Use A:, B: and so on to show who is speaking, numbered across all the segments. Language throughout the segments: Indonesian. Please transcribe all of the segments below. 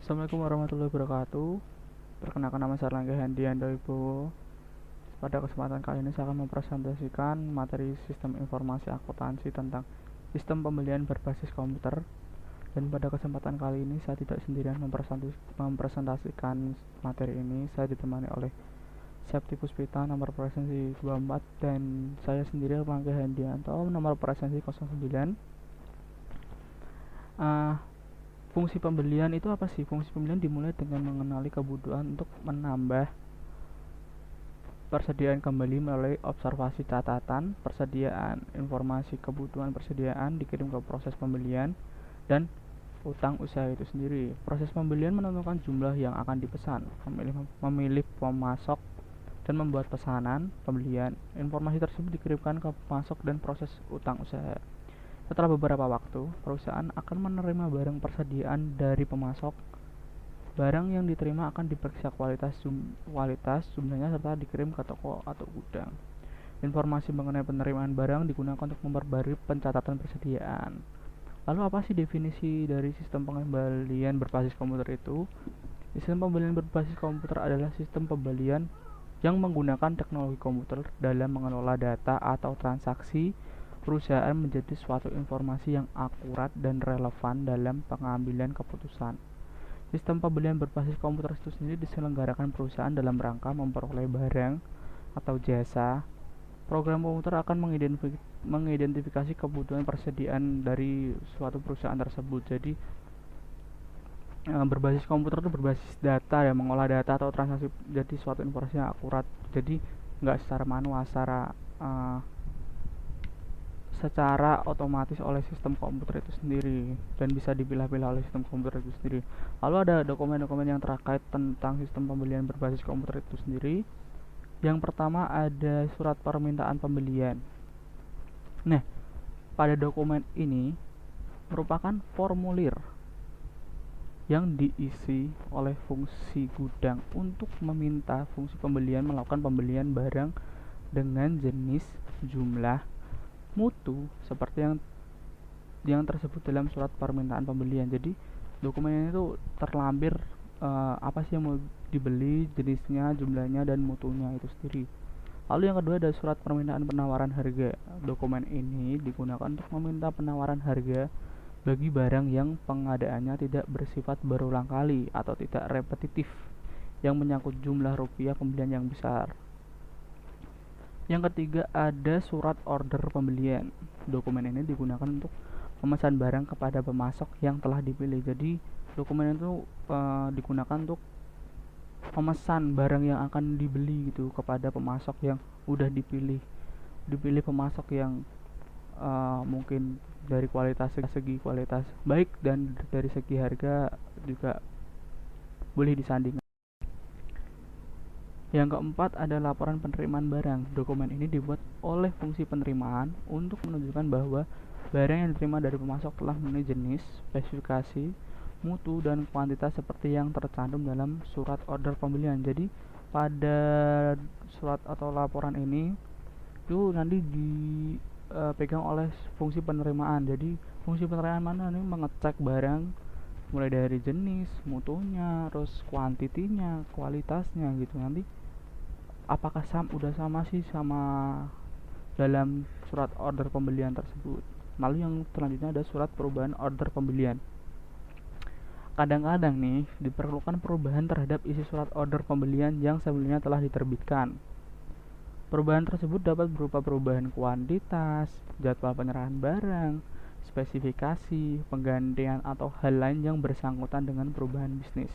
A: Assalamualaikum warahmatullahi wabarakatuh. Perkenalkan, nama saya Erlangga Hendiando Wibowo. Pada kesempatan kali ini saya akan mempresentasikan materi sistem informasi akuntansi tentang sistem pembelian berbasis komputer. Dan pada kesempatan kali ini saya tidak sendirian mempresentasikan materi ini. Saya ditemani oleh Septi Puspita nomor presensi 24 dan saya sendiri Erlangga Hendianto nomor presensi 09. Fungsi pembelian itu apa sih? Fungsi pembelian dimulai dengan mengenali kebutuhan untuk menambah persediaan kembali melalui observasi catatan, persediaan informasi kebutuhan persediaan dikirim ke proses pembelian, dan utang usaha itu sendiri. Proses pembelian menentukan jumlah yang akan dipesan, memilih pemasok, dan membuat pesanan pembelian. Informasi tersebut dikirimkan ke pemasok dan proses utang usaha. Setelah beberapa waktu, perusahaan akan menerima barang persediaan dari pemasok. Barang yang diterima akan diperiksa kualitas, jumlahnya, serta dikirim ke toko atau gudang. Informasi mengenai penerimaan barang digunakan untuk memperbarui pencatatan persediaan. Lalu apa sih definisi dari sistem pembelian berbasis komputer itu? Sistem pembelian berbasis komputer adalah sistem pembelian yang menggunakan teknologi komputer dalam mengelola data atau transaksi perusahaan menjadi suatu informasi yang akurat dan relevan dalam pengambilan keputusan. Sistem pembelian berbasis komputer itu sendiri diselenggarakan perusahaan dalam rangka memperoleh barang atau jasa. Program komputer akan mengidentifikasi kebutuhan persediaan dari suatu perusahaan tersebut. Jadi berbasis komputer itu berbasis data ya, mengolah data atau transaksi jadi suatu informasi yang akurat. Jadi nggak secara manual, secara otomatis oleh sistem komputer itu sendiri dan bisa dipilah-pilah oleh sistem komputer itu sendiri. Lalu ada dokumen-dokumen yang terkait tentang sistem pembelian berbasis komputer itu sendiri. Yang pertama ada surat permintaan pembelian. Nah, pada dokumen ini merupakan formulir yang diisi oleh fungsi gudang untuk meminta fungsi pembelian melakukan pembelian barang dengan jenis, jumlah, mutu seperti yang tersebut dalam surat permintaan pembelian. Jadi dokumen itu terlampir apa sih yang mau dibeli, jenisnya, jumlahnya, dan mutunya itu sendiri. Lalu yang kedua ada surat permintaan penawaran harga. Dokumen ini digunakan untuk meminta penawaran harga bagi barang yang pengadaannya tidak bersifat berulang kali atau tidak repetitif yang menyangkut jumlah rupiah pembelian yang besar. Yang ketiga ada surat order pembelian. Dokumen ini digunakan untuk memesan barang kepada pemasok yang telah dipilih. Jadi dokumen itu digunakan untuk memesan barang yang akan dibeli gitu kepada pemasok yang udah dipilih pemasok yang mungkin dari segi kualitas baik dan dari segi harga juga boleh disandingkan. Yang keempat ada laporan penerimaan barang. Dokumen ini dibuat oleh fungsi penerimaan untuk menunjukkan bahwa barang yang diterima dari pemasok telah memenuhi jenis, spesifikasi, mutu, dan kuantitas seperti yang tercantum dalam surat order pembelian. Jadi pada surat atau laporan ini itu nanti dipegang oleh fungsi penerimaan. Jadi fungsi penerimaan mana nih mengecek barang mulai dari jenis, mutunya, terus kuantitinya, kualitasnya gitu. Nanti apakah udah sama sih sama dalam surat order pembelian tersebut. Lalu yang selanjutnya ada surat perubahan order pembelian. Kadang-kadang nih diperlukan perubahan terhadap isi surat order pembelian yang sebelumnya telah diterbitkan. Perubahan tersebut dapat berupa perubahan kuantitas, jadwal penyerahan barang, spesifikasi, penggantian, atau hal lain yang bersangkutan dengan perubahan bisnis.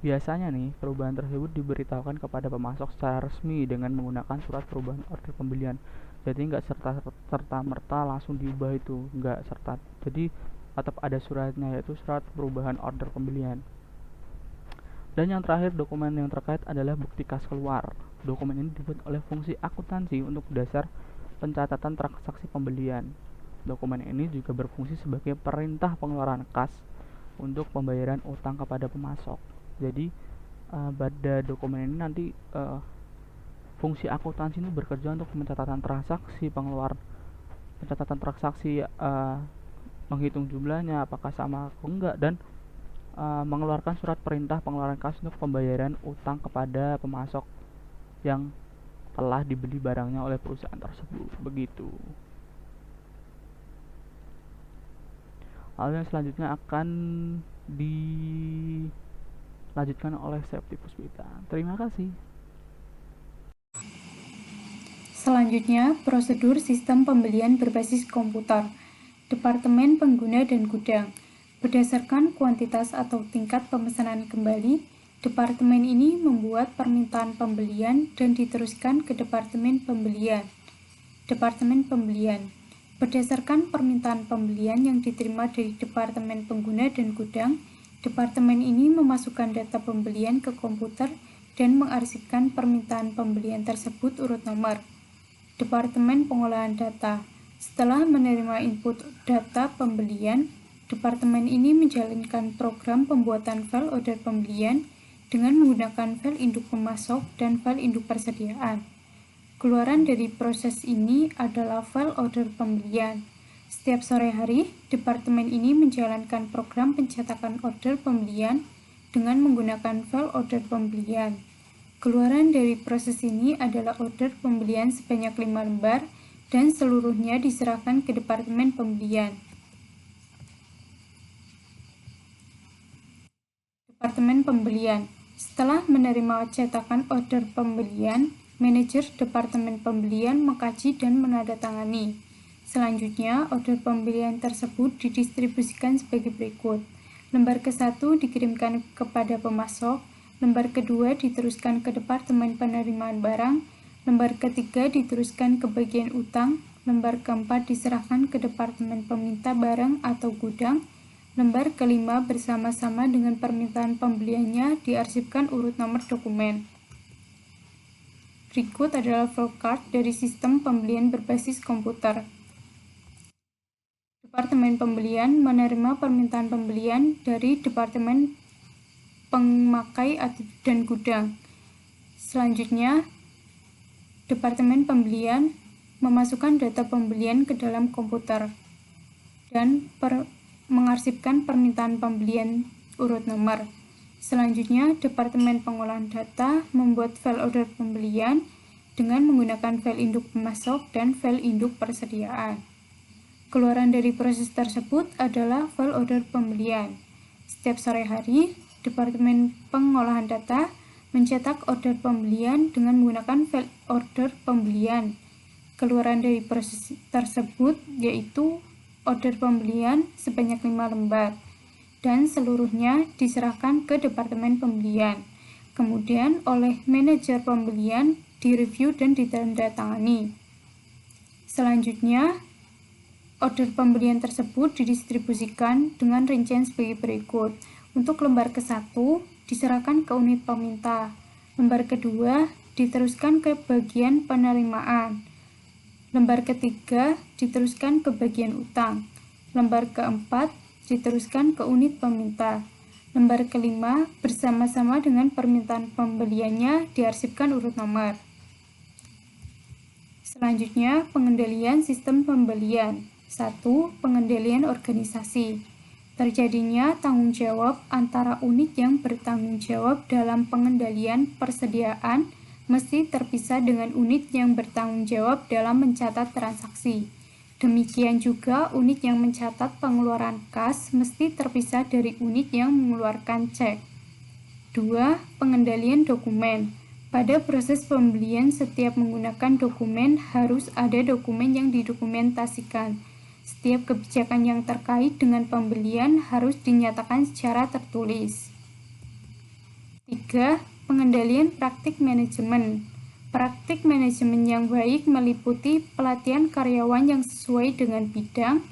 A: Biasanya nih, perubahan tersebut diberitahukan kepada pemasok secara resmi dengan menggunakan surat perubahan order pembelian. Jadi nggak serta-merta langsung diubah itu, nggak serta. Jadi tetap ada suratnya, yaitu surat perubahan order pembelian. Dan yang terakhir, dokumen yang terkait adalah bukti kas keluar. Dokumen ini dibuat oleh fungsi akuntansi untuk dasar pencatatan transaksi pembelian. Dokumen ini juga berfungsi sebagai perintah pengeluaran kas untuk pembayaran utang kepada pemasok. Jadi pada dokumen ini nanti fungsi akuntansi ini bekerja untuk pencatatan transaksi, pencatatan transaksi, menghitung jumlahnya apakah sama atau enggak, dan mengeluarkan surat perintah pengeluaran kas untuk pembayaran utang kepada pemasok yang telah dibeli barangnya oleh perusahaan tersebut. Begitu. Hal yang selanjutnya akan dilanjutkan oleh Septi Puspita. Terima kasih.
B: Selanjutnya, prosedur sistem pembelian berbasis komputer. Departemen Pengguna dan Gudang. Berdasarkan kuantitas atau tingkat pemesanan kembali, departemen ini membuat permintaan pembelian dan diteruskan ke Departemen Pembelian. Departemen Pembelian. Berdasarkan permintaan pembelian yang diterima dari Departemen Pengguna dan Gudang, departemen ini memasukkan data pembelian ke komputer dan mengarsipkan permintaan pembelian tersebut urut nomor. Departemen Pengolahan Data. Setelah menerima input data pembelian, departemen ini menjalankan program pembuatan file order pembelian dengan menggunakan file induk pemasok dan file induk persediaan. Keluaran dari proses ini adalah file order pembelian. Setiap sore hari, departemen ini menjalankan program pencetakan order pembelian dengan menggunakan file order pembelian. Keluaran dari proses ini adalah order pembelian sebanyak 5 lembar dan seluruhnya diserahkan ke Departemen Pembelian. Departemen Pembelian. Setelah menerima cetakan order pembelian, manajer Departemen Pembelian mengkaji dan menandatangani. Selanjutnya, order pembelian tersebut didistribusikan sebagai berikut. Lembar ke-1 dikirimkan kepada pemasok, lembar kedua diteruskan ke Departemen Penerimaan Barang, lembar ketiga diteruskan ke bagian utang, lembar keempat diserahkan ke Departemen Peminta Barang atau Gudang, lembar kelima bersama-sama dengan permintaan pembeliannya diarsipkan urut nomor dokumen. Berikut adalah flowchart dari sistem pembelian berbasis komputer. Departemen Pembelian menerima permintaan pembelian dari Departemen Pemakai dan Gudang. Selanjutnya, Departemen Pembelian memasukkan data pembelian ke dalam komputer dan mengarsipkan permintaan pembelian urut nomor. Selanjutnya, Departemen Pengolahan Data membuat file order pembelian dengan menggunakan file induk pemasok dan file induk persediaan. Keluaran dari proses tersebut adalah file order pembelian. Setiap sore hari, Departemen Pengolahan Data mencetak order pembelian dengan menggunakan file order pembelian. Keluaran dari proses tersebut yaitu order pembelian sebanyak 5 lembar dan seluruhnya diserahkan ke Departemen Pembelian. Kemudian oleh manajer pembelian direview dan ditandatangani. Selanjutnya, order pembelian tersebut didistribusikan dengan rincian sebagai berikut. Untuk lembar ke-1 diserahkan ke unit peminta. Lembar kedua diteruskan ke bagian penerimaan. Lembar ketiga diteruskan ke bagian utang. Lembar keempat diteruskan ke unit peminta. Lembar kelima bersama-sama dengan permintaan pembeliannya diarsipkan urut nomor. Selanjutnya, pengendalian sistem pembelian. 1. Pengendalian organisasi. Terjadinya tanggung jawab antara unit yang bertanggung jawab dalam pengendalian persediaan mesti terpisah dengan unit yang bertanggung jawab dalam mencatat transaksi. Demikian juga unit yang mencatat pengeluaran kas mesti terpisah dari unit yang mengeluarkan cek. 2. Pengendalian dokumen. Pada proses pembelian, setiap menggunakan dokumen harus ada dokumen yang didokumentasikan. Setiap kebijakan yang terkait dengan pembelian harus dinyatakan secara tertulis. 3. Pengendalian praktik manajemen. Praktik manajemen yang baik meliputi pelatihan karyawan yang sesuai dengan bidang,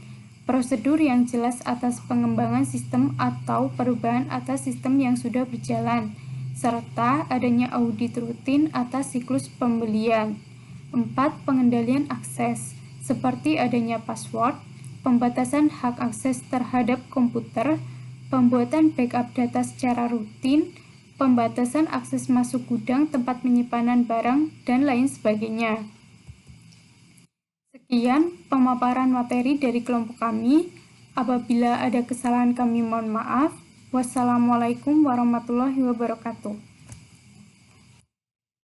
B: prosedur yang jelas atas pengembangan sistem atau perubahan atas sistem yang sudah berjalan, serta adanya audit rutin atas siklus pembelian. 4. Pengendalian akses, seperti adanya password, pembatasan hak akses terhadap komputer, pembuatan backup data secara rutin, pembatasan akses masuk gudang tempat penyimpanan barang, dan lain sebagainya. Sekian pemaparan materi dari kelompok kami. Apabila ada kesalahan kami mohon maaf. Wassalamualaikum warahmatullahi wabarakatuh.